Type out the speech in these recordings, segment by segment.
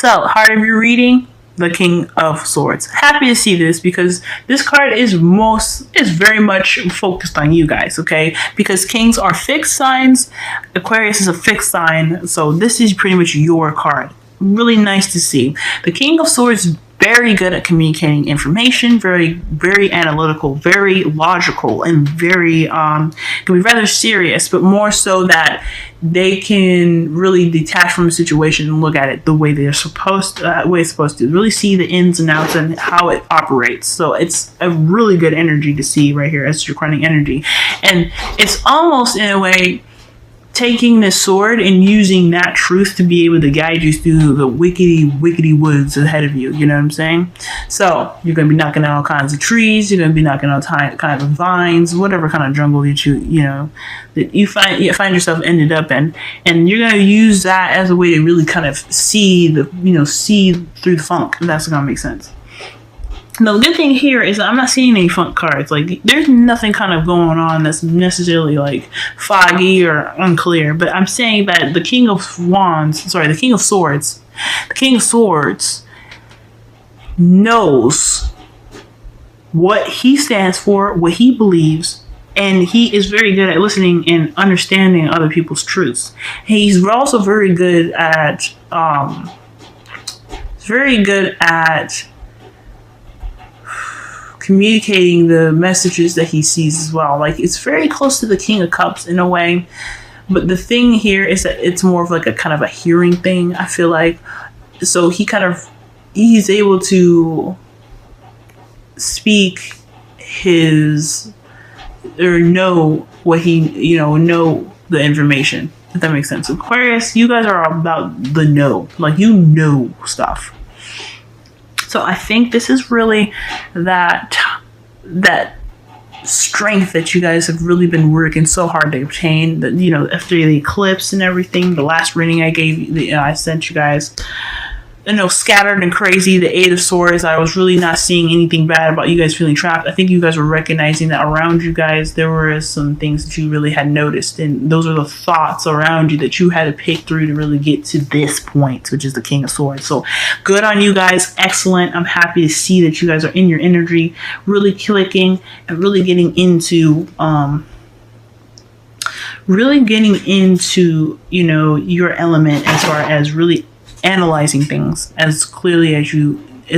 So, heart of your reading, the King of Swords. Happy to see this because this card is very much focused on you guys, okay? Because kings are fixed signs, Aquarius is a fixed sign, so this is pretty much your card. Really nice to see. The King of Swords, very good at communicating information, very analytical, very logical, and very can be rather serious, but more so that they can really detach from a situation and look at it the way they're supposed to really see the ins and outs and how it operates. So it's a really good energy to see right here as your crowning energy, and it's almost in a way taking this sword and using that truth to be able to guide you through the wickety woods ahead of you. You know what I'm saying? So you're going to be knocking down all kinds of trees. You're going to be knocking out kinds of vines, whatever kind of jungle that you find yourself ended up in, and you're going to use that as a way to really kind of see through the funk. If that's going to make sense. Now, the good thing here is that I'm not seeing any funk cards. Like, there's nothing kind of going on that's necessarily, like, foggy or unclear. But I'm saying that the King of Swords knows what he stands for, what he believes, and he is very good at listening and understanding other people's truths. He's also very good at, communicating the messages that he sees as well. Like, it's very close to the King of Cups in a way, but the thing here is that it's more of like a kind of a hearing thing, I feel like. So he's able to speak know what know the information, if that makes sense. Aquarius, you guys are about the know, like, you know stuff. So I think this is really that strength that you guys have really been working so hard to obtain. That, after the eclipse and everything, the last reading I sent you guys, scattered and crazy, the Eight of Swords, I was really not seeing anything bad about you guys feeling trapped. I think you guys were recognizing that around you guys there were some things that you really had noticed, and those are the thoughts around you that you had to pick through to really get to this point, which is the King of Swords. So good on you guys. Excellent. I'm happy to see that you guys are in your energy, really clicking and really getting into your element as far as really analyzing things as clearly as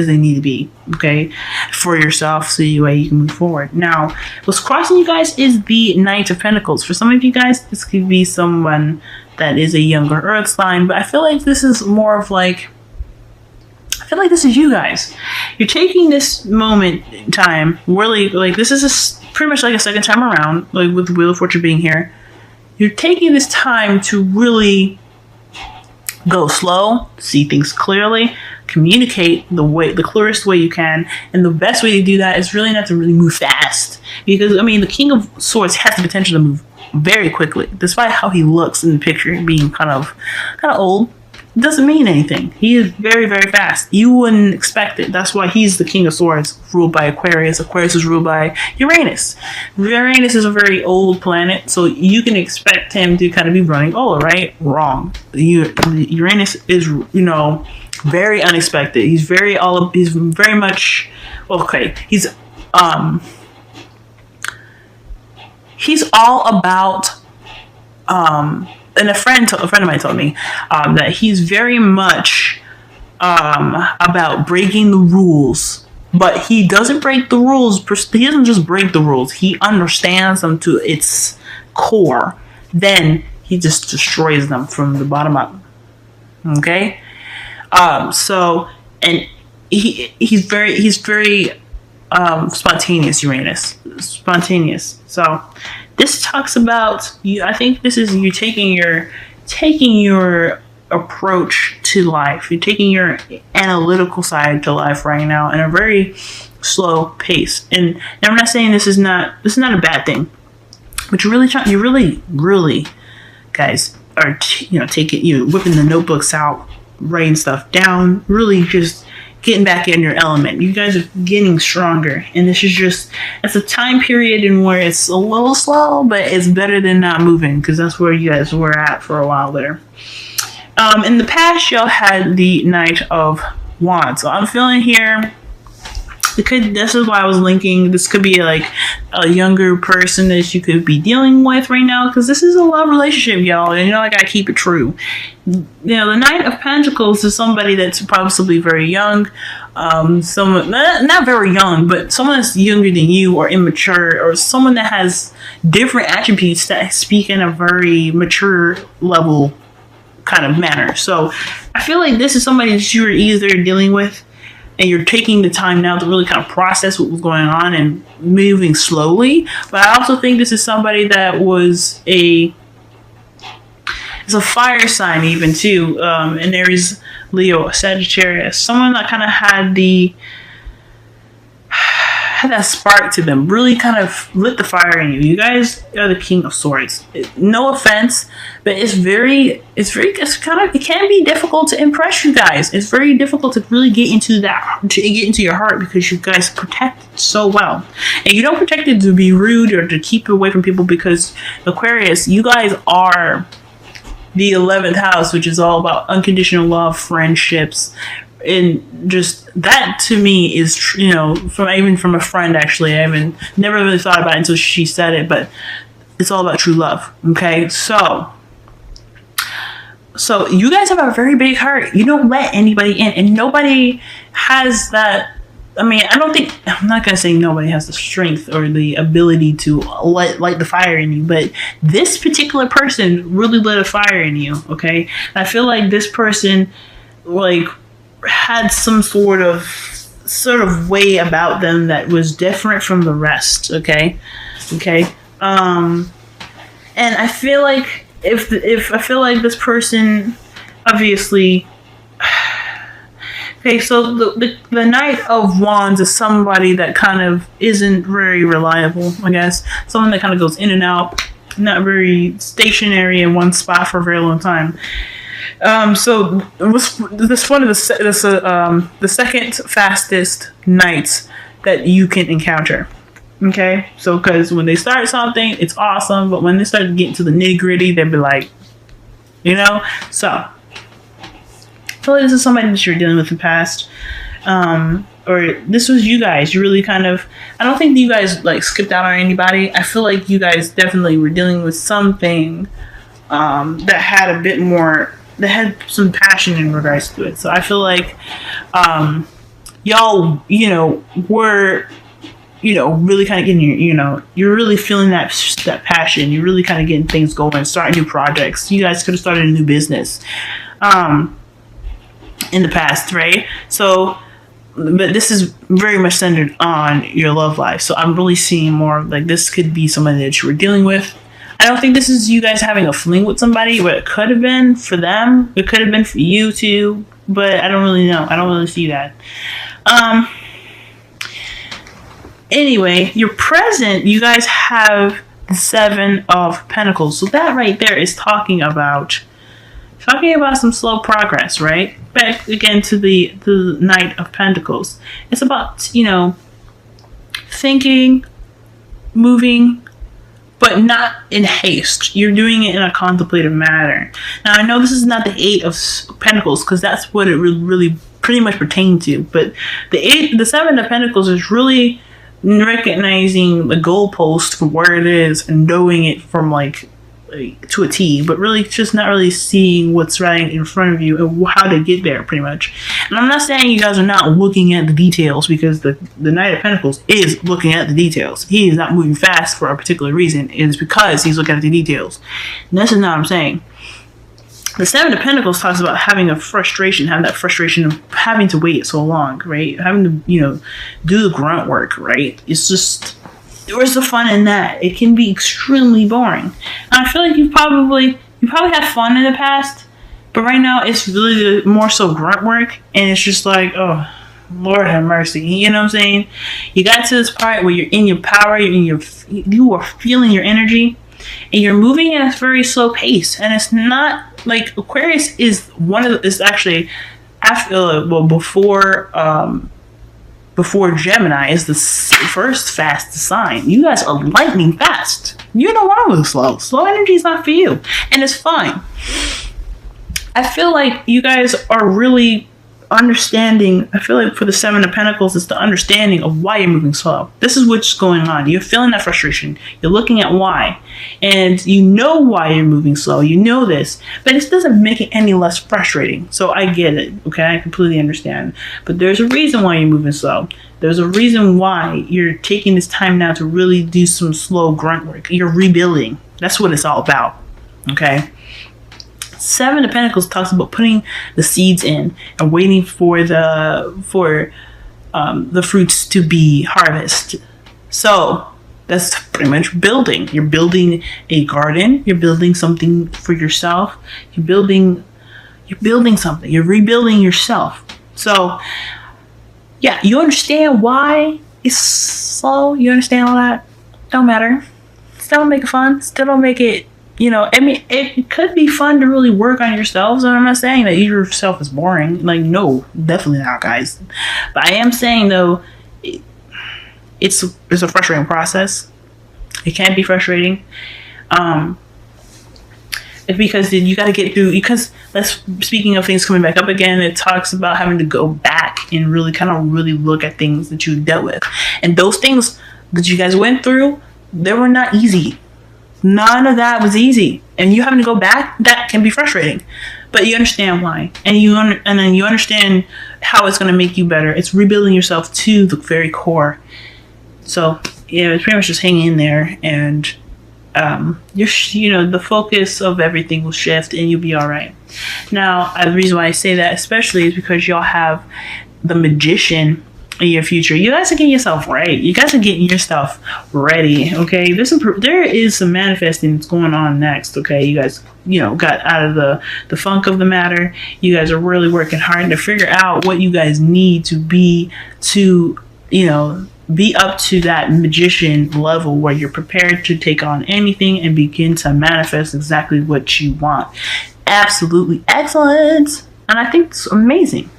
they need to be, okay, for yourself, so you can move forward. Now, what's crossing you guys is the Knight of Pentacles. For some of you guys, this could be someone that is a younger Earth sign, but I feel like this is more of like, this is you guys. You're taking this moment in time, really, like, this is pretty much like a second time around, like with the Wheel of Fortune being here. You're taking this time to really go slow, see things clearly, communicate the clearest way you can, and the best way to do that is really not to really move fast, because the King of Swords has the potential to move very quickly, despite how he looks in the picture being kind of old. It doesn't mean anything. He is very, very fast. You wouldn't expect it. That's why he's the King of Swords, ruled by Aquarius. Aquarius is ruled by Uranus. Uranus is a very old planet, so you can expect him to kind of be running right? Wrong. Uranus is, very unexpected. He's very much, okay, he's all about, and a friend of mine told me that he's very much about breaking the rules, but he doesn't break the rules. He doesn't just break the rules. He understands them to its core. Then he just destroys them from the bottom up. Okay, so, and he's very spontaneous. Uranus, spontaneous. So this talks about you. I think this is you taking your approach to life. You're taking your analytical side to life right now in a very slow pace. And I'm not saying this is not a bad thing, but you're really guys are whipping the notebooks out, writing stuff down, really just getting back in your element. You guys are getting stronger, and it's a time period in where it's a little slow, but it's better than not moving, because that's where you guys were at for a while there. In the past, y'all had the Knight of Wands. So I'm feeling here. This is why I was linking. This could be like a younger person that you could be dealing with right now, because this is a love relationship, y'all. And I gotta keep it true. The Knight of Pentacles is somebody that's possibly very young. Someone not very young, but someone that's younger than you or immature, or someone that has different attributes that speak in a very mature level kind of manner. So I feel like this is somebody that you're either dealing with and you're taking the time now to really kind of process what was going on and moving slowly. But I also think this is somebody that it's a fire sign even too. And there is Leo, Sagittarius, someone that kind of had that spark to them, really kind of lit the fire in you. You guys are the King of Swords. No offense, but it can be difficult to impress you guys. It's very difficult to really get into your heart, because you guys protect it so well. And you don't protect it to be rude or to keep away from people, because Aquarius, you guys are the 11th house, which is all about unconditional love, friendships, and just that to me is, from a friend, actually. I never really thought about it until she said it, but it's all about true love. Okay, so you guys have a very big heart. You don't let anybody in, and nobody has that. I'm not gonna say nobody has the strength or the ability to light the fire in you, but this particular person really lit a fire in you. Okay, and I feel like this person had some sort of way about them that was different from the rest. Okay. And I feel like if I feel like this person, obviously. Okay, so the Knight of Wands is somebody that kind of isn't very reliable, I guess. Someone that kind of goes in and out, not very stationary in one spot for a very long time. So this one of the second fastest knights that you can encounter. Okay, so because when they start something, it's awesome, but when they start getting to the nitty gritty, they'll be like, So I feel like this is somebody that you're dealing with in the past, or this was you guys. You really kind of. I don't think you guys skipped out on anybody. I feel like you guys definitely were dealing with something that had a bit more. That had some passion in regards to it. So I feel like y'all, were, really kind of getting you're really feeling that passion. You're really kind of getting things going, starting new projects. You guys could have started a new business in the past, right? So, but this is very much centered on your love life. So I'm really seeing more this could be somebody that you were dealing with. I don't think this is you guys having a fling with somebody, but it could have been for them. It could have been for you too, but I don't really know. I don't really see that. Anyway, your present, you guys have the 7 of Pentacles. So that right there is talking about some slow progress, right? Back again to the Knight of Pentacles. It's about, thinking, moving, but not in haste. You're doing it in a contemplative manner. Now, I know this is not the 8 of Pentacles, because that's what it really pretty much pertains to. But the 7 of Pentacles is really recognizing the goalpost from where it is and knowing it from to a T, but really just not really seeing what's right in front of you and how to get there, pretty much. And I'm not saying you guys are not looking at the details, because the Knight of Pentacles is looking at the details. He is not moving fast for a particular reason. It is because he's looking at the details. And this is not what I'm saying. The 7 of Pentacles talks about having that frustration of having to wait so long, right? Having to, do the grunt work, right? It's just, where's the fun in that? It can be extremely boring. And I feel like you probably had fun in the past, but right now it's really more so grunt work, and it's just oh, Lord have mercy. You know what I'm saying? You got to this part where you're in your power, you are feeling your energy, and you're moving at a very slow pace. And it's not Aquarius is actually after before Gemini is the first fastest sign. You guys are lightning fast. You don't want to move slow. Slow energy is not for you, and it's fine. I feel like you guys are really understanding. I feel like for the Seven of Pentacles, it's the understanding of why you're moving slow. This is what's going on. You're feeling that frustration. You're looking at why, and you know why you're moving slow. You know this, but it doesn't make it any less frustrating. So I get it. Okay, I completely understand. But there's a reason why you're moving slow. There's a reason why you're taking this time now to really do some slow grunt work. You're rebuilding. That's what it's all about. Okay. Seven of Pentacles talks about putting the seeds in and waiting for the fruits to be harvested. So that's pretty much building. You're building a garden. You're building something for yourself. You're building something. You're rebuilding yourself. So yeah, you understand why it's slow. You understand all that. Don't matter. Still don't make it fun. Still don't make it. I mean, it could be fun to really work on yourselves. And I'm not saying that yourself is boring. Like, no, definitely not, guys. But I am saying, though, it's a frustrating process. It can be frustrating. It's because you got to get through. Because speaking of things coming back up again, it talks about having to go back and really look at things that you dealt with. And those things that you guys went through, they were not easy. None of that was easy, and you having to go back, that can be frustrating, but you understand why, and then you understand how it's going to make you better. It's rebuilding yourself to the very core. So yeah, it's pretty much just hanging in there, and the focus of everything will shift, and you'll be all right. Now, the reason why I say that especially is because y'all have the Magician in your future. You guys are getting yourself right. You guys are getting yourself ready. Okay, there is some manifesting that's going on next. Okay, you guys, got out of the funk of the matter. You guys are really working hard to figure out what you guys need to be up to that Magician level where you're prepared to take on anything and begin to manifest exactly what you want. Absolutely excellent, and I think it's amazing.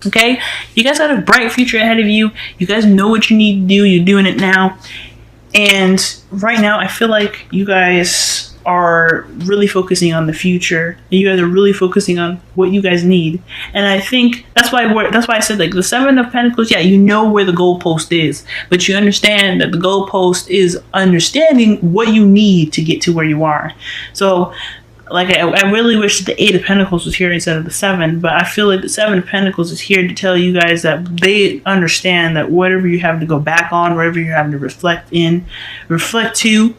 Okay, you guys got a bright future ahead of you. You guys know what you need to do. You're doing it now. And right now, I feel like you guys are really focusing on the future. You guys are really focusing on what you guys need. And I think that's why I said, like, the Seven of Pentacles, yeah, you know where the goalpost is. But you understand that the goalpost is understanding what you need to get to where you are. So, like, I really wish the Eight of Pentacles was here instead of the Seven, but I feel like the Seven of Pentacles is here to tell you guys that they understand that whatever you have to go back on, whatever you're having to reflect to,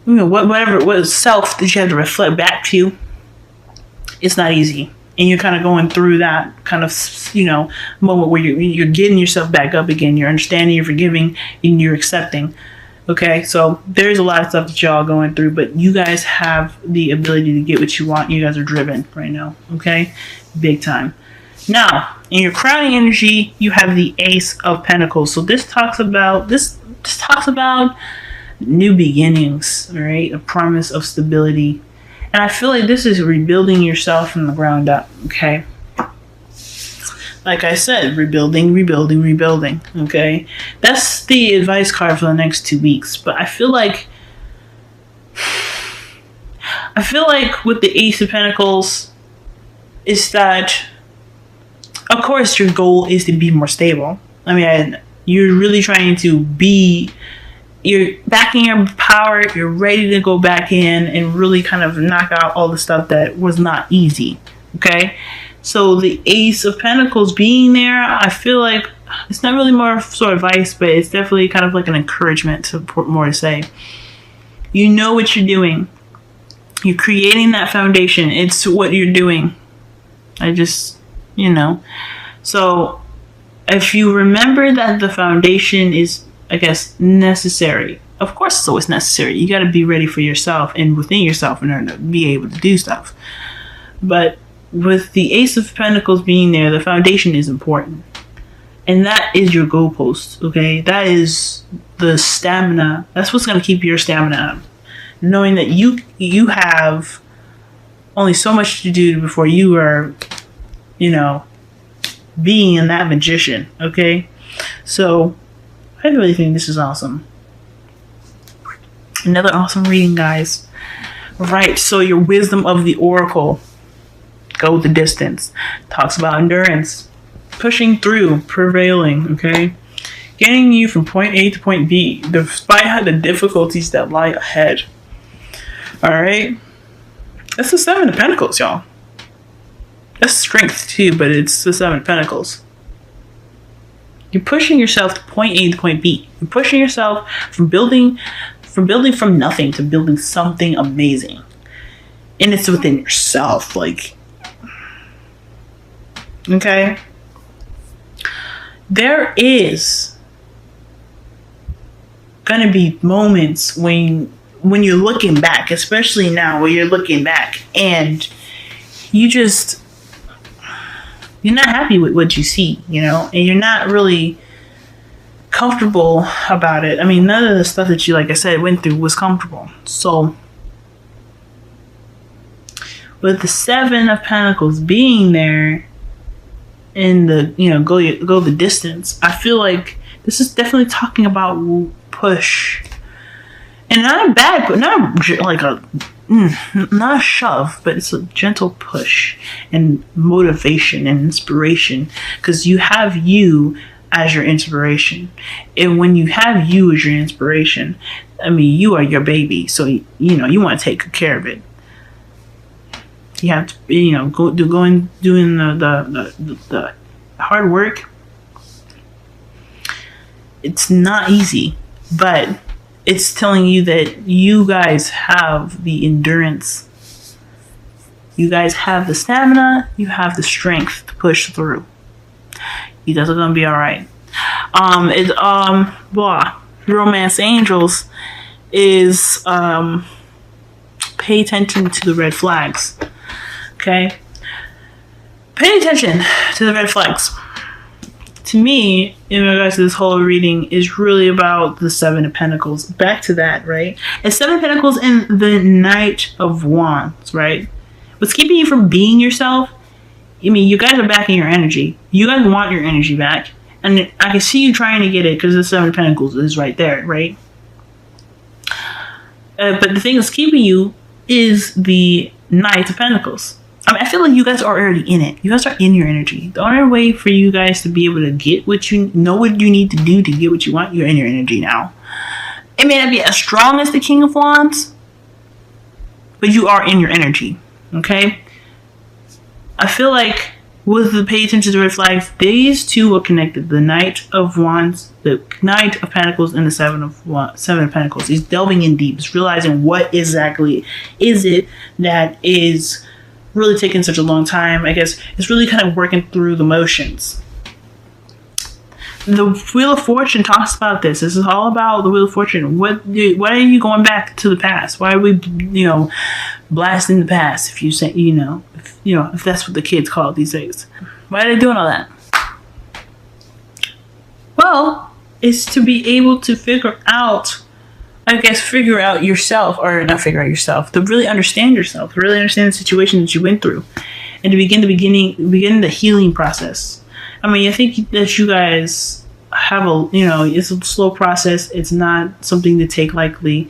what self that you have to reflect back to, it's not easy. And you're kind of going through that kind of, moment where you're getting yourself back up again. You're understanding, you're forgiving, and you're accepting. Okay, so there's a lot of stuff that y'all going through, but you guys have the ability to get what you want. You guys are driven right now, okay? Big time. Now, in your crowning energy, you have the Ace of Pentacles. So this talks about new beginnings, all right? A promise of stability. And I feel like this is rebuilding yourself from the ground up, okay? Like I said, rebuilding, okay? That's the advice card for the next 2 weeks. But I feel like with the Ace of Pentacles is that, of course, your goal is to be more stable. I mean, you're really trying to you're back in your power, you're ready to go back in and really kind of knock out all the stuff that was not easy, okay? So the Ace of Pentacles being there, I feel like it's not really more sort of advice, but it's definitely kind of like an encouragement to more to say. You know what you're doing. You're creating that foundation. It's what you're doing. So if you remember that the foundation is, I guess, necessary. Of course it's always necessary. You got to be ready for yourself and within yourself in order to be able to do stuff. But with the Ace of Pentacles being there, the foundation is important. And that is your goalpost, okay? That is the stamina. That's what's going to keep your stamina up. Knowing that you have only so much to do before you are, being in that Magician, okay? So, I really think this is awesome. Another awesome reading, guys. Right, so your Wisdom of the Oracle. Go the distance. Talks about endurance. Pushing through, prevailing, okay? Getting you from point A to point B, despite the difficulties that lie ahead. Alright? That's the Seven of Pentacles, y'all. That's strength too, but it's the Seven of Pentacles. You're pushing yourself to point A to point B. You're pushing yourself from building from nothing to building something amazing. And it's within yourself, like, okay? There is gonna be moments when you're looking back, especially now where you're looking back and you're not happy with what you see, you know, and you're not really comfortable about it. I mean, none of the stuff that you, like I said, went through was comfortable. So with the Seven of Pentacles being there in the, you know, go the distance, I feel like this is definitely talking about push. And not a bad, but not like not a shove, but it's a gentle push and motivation and inspiration, because you have you as your inspiration. And when you have you as your inspiration, I mean, you are your baby, so you know you want to take good care of it. You have to, you know, doing the hard work. It's not easy, but it's telling you that you guys have the endurance. You guys have the stamina. You have the strength to push through. You guys are gonna be all right. Romance angels is pay attention to the red flags. Okay, pay attention to the red flags. To me, in regards to this whole reading, is really about the Seven of Pentacles. Back to that, right? It's Seven of Pentacles and the Knight of Wands, right? What's keeping you from being yourself? I mean, you guys are back in your energy. You guys want your energy back. And I can see you trying to get it because the Seven of Pentacles is right there, right? But the thing that's keeping you is the Knight of Pentacles. I mean, I feel like you guys are already in it. You guys are in your energy. The only way for you guys to be able to get what you know, what you need to do to get what you want, you're in your energy now. It may not be as strong as the King of Wands, but you are in your energy, okay? I feel like with the pay attention to the red flags, these two are connected. The Knight of Wands, the Knight of Pentacles, and the Seven of Pentacles. He's delving in deep. He's realizing what exactly is it that is really taking such a long time. I guess it's really kind of working through the motions. The Wheel of Fortune talks about this. This is all about the Wheel of Fortune. Why are you going back to the past? Why are we, you know, blasting the past? If you say, if that's what the kids call it these days. Why are they doing all that? Well, it's to be able to figure out yourself, or not figure out yourself, to really understand yourself, to really understand the situation that you went through, and to begin the healing process. I mean, I think that you guys have it's a slow process. It's not something to take lightly,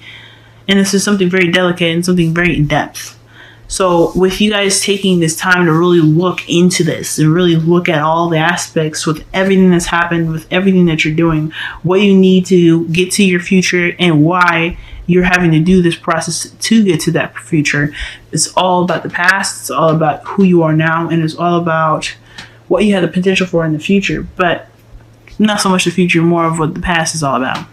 and this is something very delicate and something very in depth. So with you guys taking this time to really look into this and really look at all the aspects with everything that's happened, with everything that you're doing, what you need to get to your future and why you're having to do this process to get to that future. It's all about the past. It's all about who you are now. And it's all about what you have the potential for in the future, but not so much the future, more of what the past is all about.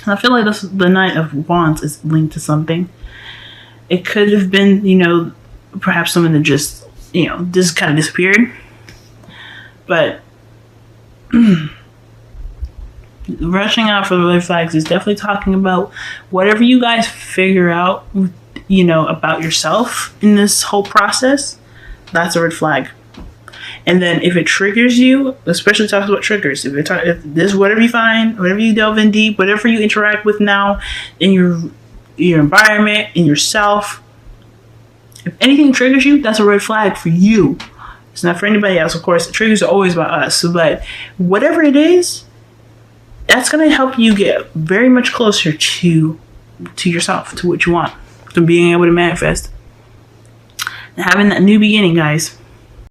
And I feel like the Knight of Wands is linked to something. It could have been, perhaps someone that just kind of disappeared. But rushing out for the red flags is definitely talking about whatever you guys figure out, about yourself in this whole process. That's a red flag. And then if it triggers you, especially talks about triggers. If this, whatever you find, whatever you delve in deep, whatever you interact with now in your environment, in yourself, if anything triggers you, that's a red flag for you. It's not for anybody else, of course. The triggers are always about us. But whatever it is, that's going to help you get very much closer to yourself, to what you want, to being able to manifest. having that new beginning, guys.